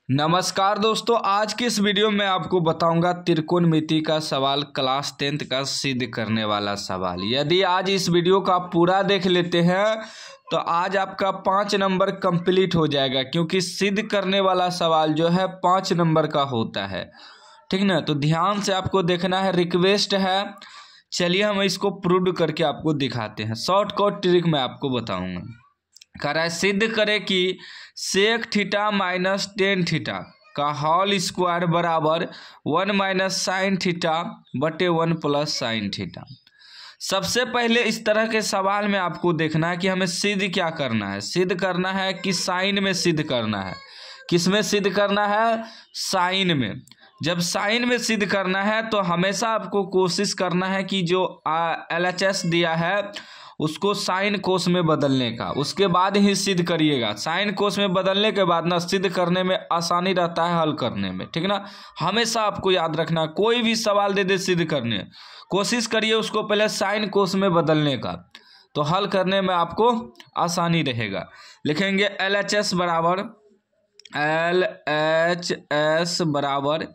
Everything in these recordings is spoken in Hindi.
नमस्कार दोस्तों, आज के इस वीडियो में आपको बताऊंगा त्रिकोणमिति का सवाल, क्लास 10th का सिद्ध करने वाला सवाल। यदि आज इस वीडियो का पूरा देख लेते हैं तो आज आपका 5 नंबर कंप्लीट हो जाएगा, क्योंकि सिद्ध करने वाला सवाल जो है 5 नंबर का होता है। ठीक ना, तो ध्यान से आपको देखना है, रिक्वेस्ट है। चलिए हम इसको प्रूव करके आपको दिखाते हैं। शॉर्टकट ट्रिक मैं आपको बताऊंगा। कह रहा है सिद्ध करे कि sec theta minus tan theta का होल स्क्वायर बराबर 1 माइनस साइन थीटा बटे 1 प्लस साइन थीटा। सबसे पहले इस तरह के सवाल में आपको देखना है कि हमें सिद्ध क्या करना है। सिद्ध करना है कि साइन में सिद्ध करना है। किस में सिद्ध करना है? साइन में। जब साइन में सिद्ध करना है तो हमेशा आपको कोशिश करना है कि जो LHS दिया है उसको साइन कोस में बदलने का, उसके बाद ही सिद्ध करिएगा। साइन कोस में बदलने के बाद ना सिद्ध करने में आसानी रहता है, हल करने में। ठीक ना, हमेशा आपको याद रखना, कोई भी सवाल दे दे सिद्ध करने, कोशिश करिए उसको पहले साइन कोस में बदलने का, तो हल करने में आपको आसानी रहेगा। लिखेंगे LHS बराबर,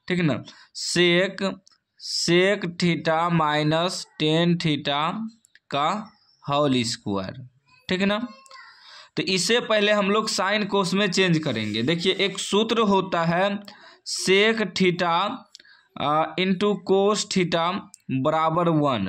ठीक ना, sec theta minus tan theta का होल स्क्वायर। ठीक है ना, तो इसे पहले हम लोग साइन कोस में चेंज करेंगे। देखिए एक सूत्र होता है sec theta into cos theta बराबर 1।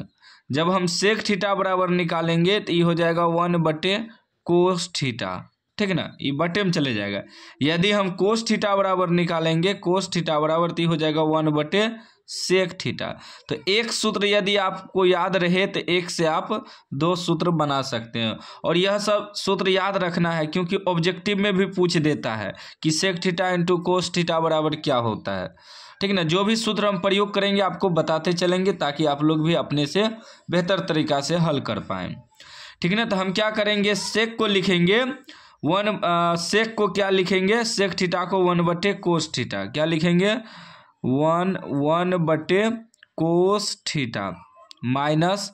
जब हम सेक थीटा बराबर निकालेंगे तो ये हो जाएगा 1 बटे कोस थीटा। ठीक है ना, ये बटे में चले जाएगा। यदि हम कोस थीटा बराबर निकालेंगे, कोस थीटा बराबर तो हो जाएगा 1 बटे सेक थीटा। तो एक सूत्र यदि आपको याद रहे तो एक से आप 2 सूत्र बना सकते हैं। और यह सब सूत्र याद रखना है, क्योंकि ऑब्जेक्टिव में भी पूछ देता है कि sec theta into cos theta बराबर क्या होता है। ठीक ना, जो भी सूत्र हम प्रयोग करेंगे आपको बताते चलेंगे, ताकि आप लोग भी अपने से बेहतर तरीका से हल कर पाएँ। ठीक ना, तो हम क्या करेंगे, सेक को लिखेंगे सेक को क्या लिखेंगे, सेक थीटा को 1 बटे कोस थीटा। क्या लिखेंगे? 1 बटे cos theta minus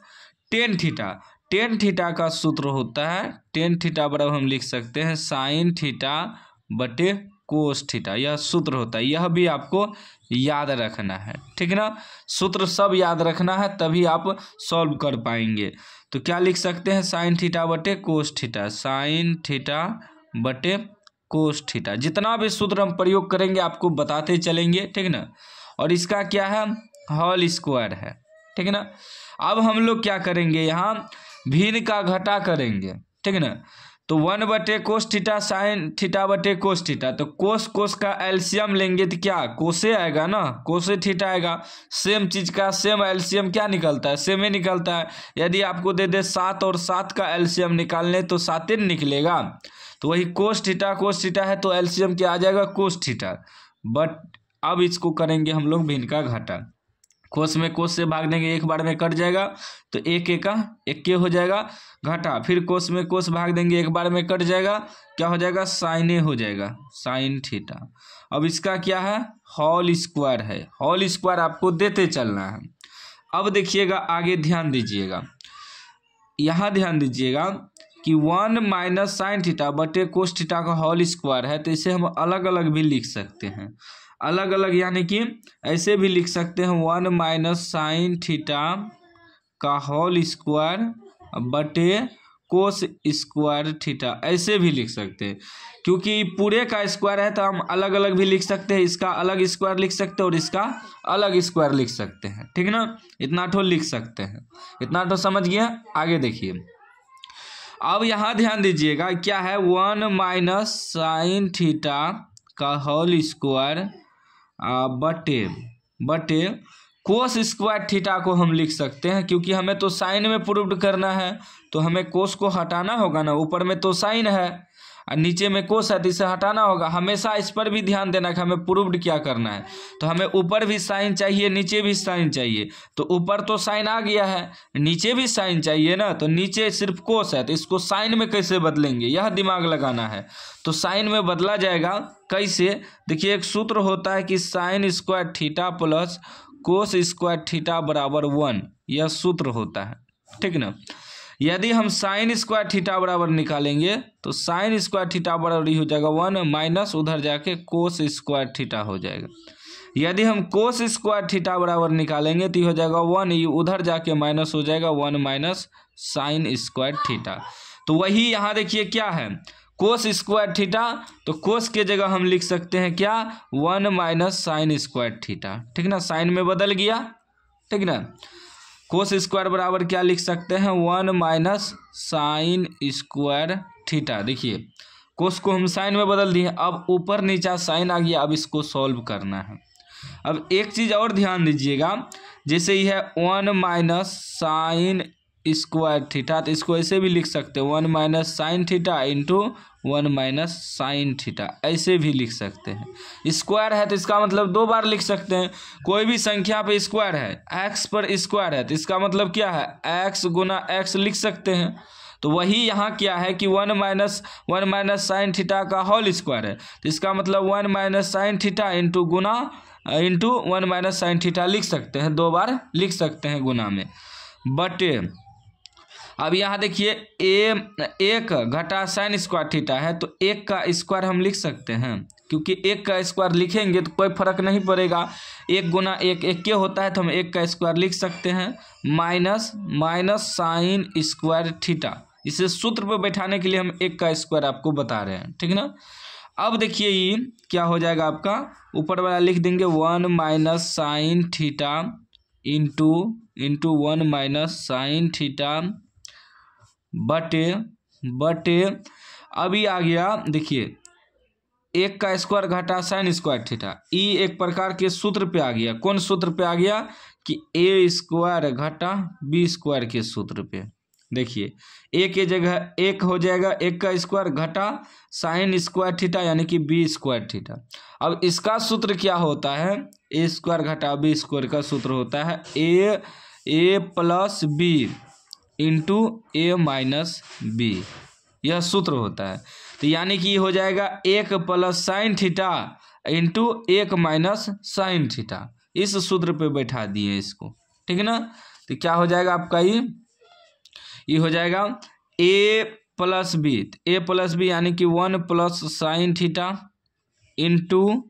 tan theta. Ten theta का सूत्र होता है, टेन थीटा बराबर हम लिख सकते हैं साइन थीटा बटे कोस थीटा। यह सूत्र होता है, यह भी आपको याद रखना है। ठीक ना, सूत्र सब याद रखना है, तभी आप सॉल्व कर पाएंगे। तो क्या लिख सकते हैं, साइन थीटा बटे कोस थीटा, साइन थीटा बटे कोस थीटा। जितना भी सूत्र हम प्रयोग करेंगे आपको बताते चलेंगे। ठीक ना, और इसका क्या है, होल स्क्वायर है। ठीक ना, अब हम लोग क्या करेंगे, यहाँ भिन्न का घटा करेंगे। ठीक ना, तो 1 बटे कोस थीटा साइन थीटा बटे कोस थीटा, तो कोस का एलसीएम लेंगे तो क्या कोसे आएगा ना, कोसे थीटा आएगा। सेम चीज का सेम एलसीएम क्या निकलता है, सेम ही निकलता है। यदि आपको दे दे 7 और 7 का एलसीएम निकालने तो 7 ही निकलेगा। तो वही कोस थीटा है, तो एलसीएम क्या आ जाएगा, कोस थीटा। बट अब इसको करेंगे हम लोग भिन्न का घटा। कोस में कोस से भाग देंगे, एक बार में कट जाएगा, तो एक हो जाएगा घटा। फिर कोस में कोस भाग देंगे, एक बार में कट जाएगा, क्या हो जाएगा, साइने हो जाएगा, साइन थीटा। अब इसका क्या है, होल स्क्वायर है। होल स्क्वायर आपको देते चलना है। अब देखिएगा आगे, ध्यान दीजिएगा, यहाँ ध्यान दीजिएगा कि 1 माइनस साइन थीटा बटे कोस थीटा का होल स्क्वायर है, तो इसे हम अलग अलग भी लिख सकते हैं। अलग अलग यानी कि ऐसे भी लिख सकते हैं, 1 माइनस साइन थीटा का होल स्क्वायर बटे कोस स्क्वायर थीटा, ऐसे भी लिख सकते हैं। क्योंकि पूरे का स्क्वायर है तो हम अलग अलग भी लिख सकते हैं, इसका अलग स्क्वायर लिख सकते हैं और इसका अलग स्क्वायर लिख सकते हैं। ठीक ना, इतना ठो लिख सकते हैं। इतना ठो समझ गया। आगे देखिए, अब यहाँ ध्यान दीजिएगा क्या है, 1 माइनस साइन थीटा का होल स्क्वायर बटे कोस स्क्वायर थीटा को हम लिख सकते हैं। क्योंकि हमें तो साइन में प्रूव करना है, तो हमें कोस को हटाना होगा ना। ऊपर में तो साइन है और नीचे में कोस है, तो इसे हटाना होगा। हमेशा इस पर भी ध्यान देना कि हमें प्रूव्ड क्या करना है। तो हमें ऊपर भी साइन चाहिए, नीचे भी साइन चाहिए। तो ऊपर तो साइन आ गया है, नीचे भी साइन चाहिए ना, तो नीचे सिर्फ कोस है, तो इसको साइन में कैसे बदलेंगे, यह दिमाग लगाना है। तो साइन में बदला जाएगा कैसे, देखिए एक सूत्र होता है कि sine square theta plus cos square theta बराबर 1, यह सूत्र होता है। ठीक ना, यदि हम साइन स्क्वायर थीटा बराबर निकालेंगे तो साइन स्क्वायर थीटा बराबर हो जाएगा 1 माइनस उधर जाके कोस स्क्वायर थीटा हो जाएगा। यदि हम कोस स्क्वायर थीटा बराबर निकालेंगे तो ये हो जाएगा 1, ये उधर जाके माइनस हो जाएगा 1 माइनस साइन स्क्वायर थीटा। तो वही यहाँ देखिए क्या है, कोस स्क्वायर थीटा, तो कोस के जगह हम लिख सकते हैं क्या, 1 माइनस साइन स्क्वायर थीटा। ठीक ना, साइन में बदल गया। ठीक ना, कोस स्क्वायर बराबर क्या लिख सकते हैं, 1 माइनस साइन स्क्वायर थीटा। देखिए कोस को हम साइन में बदल दिए, अब ऊपर नीचा साइन आ गया, अब इसको सॉल्व करना है। अब एक चीज़ और ध्यान दीजिएगा, जैसे यह है 1 माइनस साइन स्क्वायर थीटा, तो इसको ऐसे भी लिख सकते हैं 1 minus sine theta into 1 minus sine theta, ऐसे भी लिख सकते हैं। स्क्वायर है तो इसका मतलब 2 बार लिख सकते हैं। कोई भी संख्या पे स्क्वायर है, एक्स पर स्क्वायर है, तो इसका मतलब क्या है, एक्स गुना एक्स लिख सकते हैं। तो वही यहाँ क्या है कि 1 माइनस साइन थीटा का होल स्क्वायर है, तो इसका मतलब 1 minus sine theta into 1 minus sine theta लिख सकते हैं, 2 बार लिख सकते हैं गुना में। बट अब यहाँ देखिए एक घटा साइन स्क्वायर थीटा है, तो 1 का स्क्वायर हम लिख सकते हैं, क्योंकि 1 का स्क्वायर लिखेंगे तो कोई फर्क नहीं पड़ेगा। 1 गुना 1 1 के होता है, तो हम 1 का स्क्वायर लिख सकते हैं माइनस साइन स्क्वायर थीटा। इसे सूत्र पर बैठाने के लिए हम 1 का स्क्वायर आपको बता रहे हैं। ठीक ना, अब देखिए ये क्या हो जाएगा आपका, ऊपर वाला लिख देंगे 1 minus sine theta into 1 minus sine theta बटे अभी आ गया, देखिए 1 का स्क्वायर घटा साइन स्क्वायर थीटा, ई एक प्रकार के सूत्र पे आ गया। कौन सूत्र पे आ गया कि ए स्क्वायर घटा बी स्क्वायर के सूत्र पे। देखिए ए के जगह 1 हो जाएगा, 1 का स्क्वायर घटा साइन स्क्वायर थीटा यानी कि बी स्क्वायर थीटा। अब इसका सूत्र क्या होता है, ए स्क्वायर घटा बी स्क्वायर का सूत्र होता है ए प्लस बी इंटू ए माइनस बी, यह सूत्र होता है। तो यानी कि हो जाएगा 1 plus sine theta into 1 minus sine theta, इस सूत्र पे बैठा दिए इसको। ठीक है ना, तो क्या हो जाएगा आपका ये हो जाएगा ए प्लस बी यानी कि 1 प्लस साइन थीटा इंटू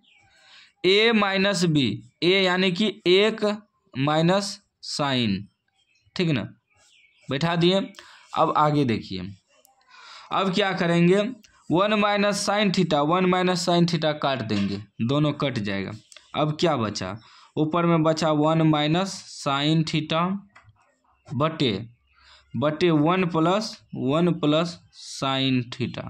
ए माइनस बी, ए यानी कि 1 माइनस साइन। ठीक ना, बैठा दिए। अब आगे देखिए, अब क्या करेंगे, 1 माइनस साइन थीटा काट देंगे, दोनों कट जाएगा। अब क्या बचा, ऊपर में बचा 1 माइनस साइन थीटा बटे 1 प्लस साइन थीटा।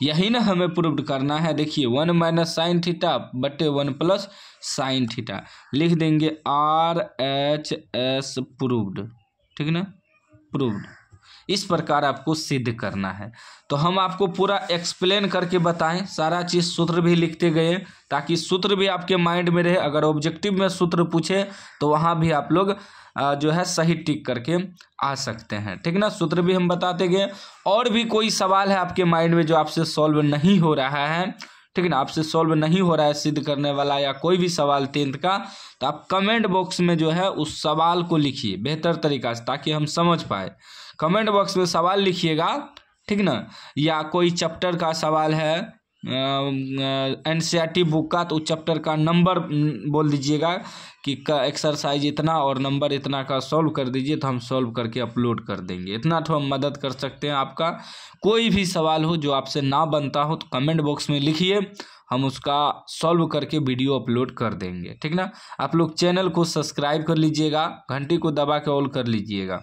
यही ना हमें प्रूव करना है। देखिए 1 माइनस साइन थीटा बटे 1 प्लस साइन थीटा लिख देंगे, RHS प्रूव्ड। ठीक ना, प्रूव्ड। इस प्रकार आपको सिद्ध करना है। तो हम आपको पूरा एक्सप्लेन करके बताएं, सारा चीज़ सूत्र भी लिखते गए, ताकि सूत्र भी आपके माइंड में रहे। अगर ऑब्जेक्टिव में सूत्र पूछे तो वहाँ भी आप लोग जो है सही टिक करके आ सकते हैं। ठीक ना, सूत्र भी हम बताते गए। और भी कोई सवाल है आपके माइंड में जो आपसे सॉल्व नहीं हो रहा है, ठीक है ना, आपसे सॉल्व नहीं हो रहा है सिद्ध करने वाला, या कोई भी सवाल 10th का, तो आप कमेंट बॉक्स में जो है उस सवाल को लिखिए बेहतर तरीका से, ताकि हम समझ पाए। कमेंट बॉक्स में सवाल लिखिएगा, ठीक ना, या कोई चैप्टर का सवाल है NCERT बुक का, तो चैप्टर का नंबर बोल दीजिएगा कि एक्सरसाइज इतना और नंबर इतना का सॉल्व कर दीजिए, तो हम सॉल्व करके अपलोड कर देंगे। इतना तो हम मदद कर सकते हैं आपका। कोई भी सवाल हो जो आपसे ना बनता हो तो कमेंट बॉक्स में लिखिए, हम उसका सॉल्व करके वीडियो अपलोड कर देंगे। ठीक ना, आप लोग चैनल को सब्सक्राइब कर लीजिएगा, घंटी को दबा के ऑल कर लीजिएगा।